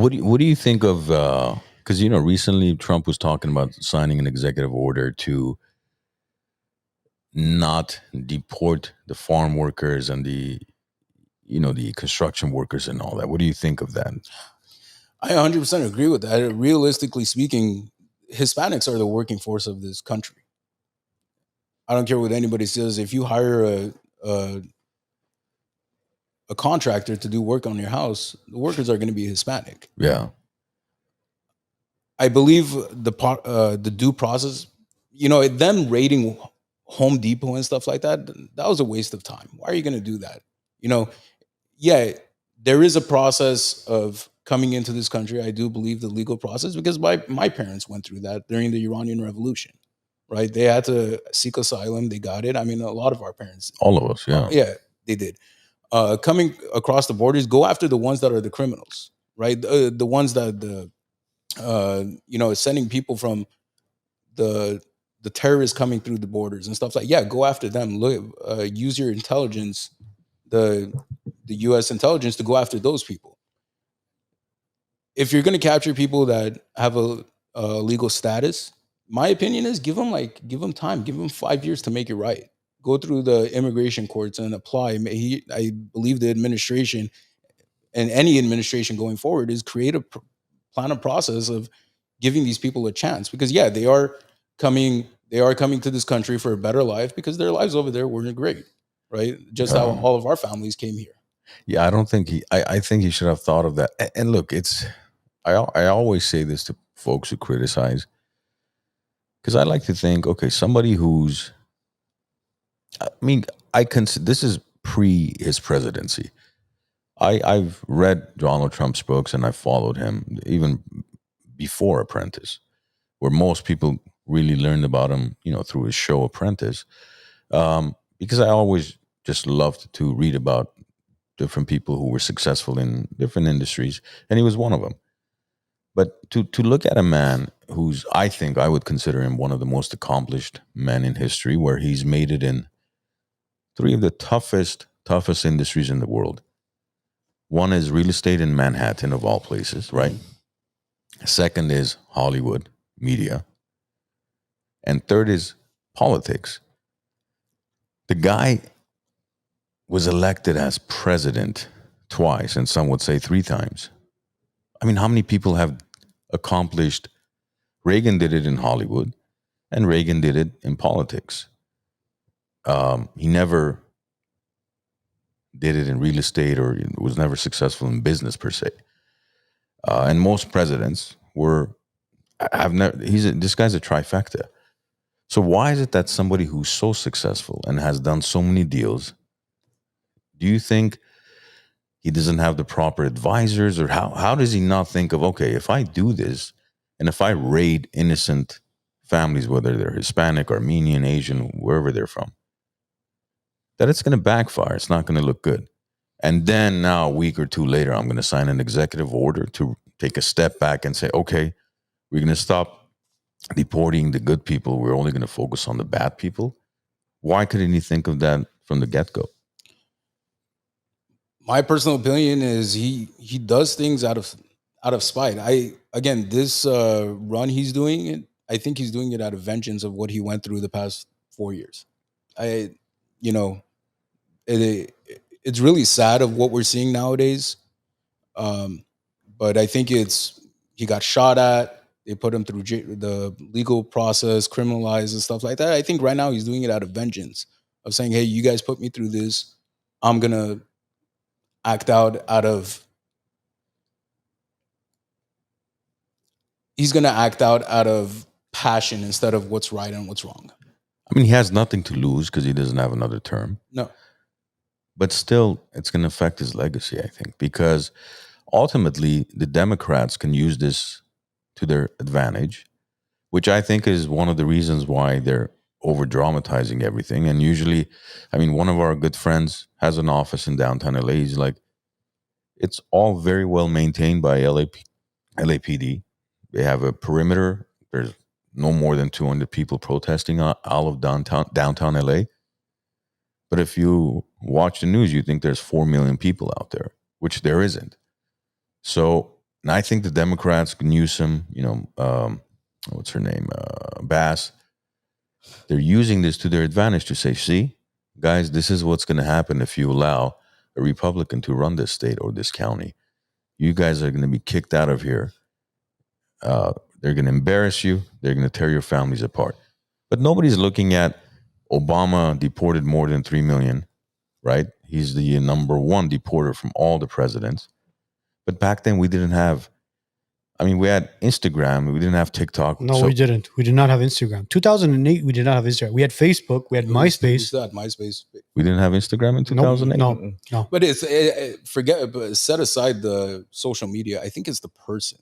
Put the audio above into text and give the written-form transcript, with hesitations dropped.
what do you think of? Because recently Trump was talking about signing an executive order to not deport the farm workers and the construction workers and all that. What do you think of that? I 100% agree with that. Realistically speaking, Hispanics are the working force of this country. I don't care what anybody says. If you hire a, a contractor to do work on your house, the workers are going to be Hispanic. Yeah, I believe the due process, them raiding Home Depot and stuff like that, that was a waste of time. Why are you going to do that? You know, yeah, there is a process of coming into this country. I do believe the legal process because my parents went through that during the Iranian Revolution, right? They had to seek asylum. They got it. I mean, a lot of our parents, all of us. Yeah, yeah, they did. Coming across the borders, go after the ones that are the criminals, right? The ones that sending people from the the terrorists coming through the borders and stuff like yeah, go after them. Look, use your intelligence, the U.S. intelligence to go after those people. If you're going to capture people that have a legal status, my opinion is give them time, give them 5 years to make it right. Go through the immigration courts and apply. I believe the administration and any administration going forward is create a plan a process of giving these people a chance because yeah they are coming to this country for a better life because their lives over there weren't great, right? Just how um, all of our families came here. yeah. I don't think he. I think he should have thought of that. And look, it's. I always say this to folks who criticize because I like to think, okay, somebody who's. I mean, I consider this is pre his presidency. I've read Donald Trump's books and I followed him even before Apprentice, where most people really learned about him, through his show Apprentice. Because I always just loved to read about different people who were successful in different industries, and he was one of them. But to look at a man who's, I think I would consider him one of the most accomplished men in history, where he's made it in three of the toughest industries in the world. One is real estate in Manhattan, of all places, right? Second is Hollywood media, and third is politics. The guy was elected as president twice, and some would say three times. I mean, how many people have accomplished? Reagan did it in Hollywood, and Reagan did it in politics. He never did it in real estate or was never successful in business per se. And most presidents were have never. This guy's a trifecta. So why is it that somebody who's so successful and has done so many deals, do you think he doesn't have the proper advisors, or how does he not think of, okay, if I do this and if I raid innocent families, whether they're Hispanic, Armenian, Asian, wherever they're from, that it's going to backfire. It's not going to look good. And then now, a week or two later, I'm going to sign an executive order to take a step back and say, okay, we're going to stop deporting the good people. We're only going to focus on the bad people. Why couldn't he think of that from the get go? My personal opinion is he does things out of spite. I again this run he's doing it. I think he's doing it out of vengeance of what he went through the past 4 years. I you know it's really sad of what we're seeing nowadays. Um, but I think it's he got shot at. They put him through the legal process, criminalized and stuff like that. I think right now he's doing it out of vengeance, of saying, "Hey, you guys put me through this. I'm gonna act out of he's gonna act out of passion instead of what's right and what's wrong." I mean, he has nothing to lose because he doesn't have another term, No, but still, it's going to affect his legacy, I think, because ultimately the Democrats can use this to their advantage, which I think is one of the reasons why they're over dramatizing everything. And usually, I mean, one of our good friends has an office in downtown LA. He's like, it's all very well maintained by LAPD. They have a perimeter. There's no more than 200 people protesting all of downtown LA. But if you watch the news, you think there's 4 million people out there, which there isn't. So And I think the Democrats, Newsom, what's her name, Bass, they're using this to their advantage to say, see, guys, this is what's going to happen if you allow a Republican to run this state or this county. You guys are going to be kicked out of here. They're going to embarrass you. They're going to tear your families apart. But nobody's looking at Obama deported more than 3 million, right? He's the number one deporter from all the presidents. But back then we didn't have, we had Instagram. We didn't have TikTok. No, we didn't. We did not have Instagram. 2008, we did not have Instagram. We had Facebook. We had MySpace. MySpace. We didn't have Instagram in 2008? No. But but set aside the social media. I think it's the person.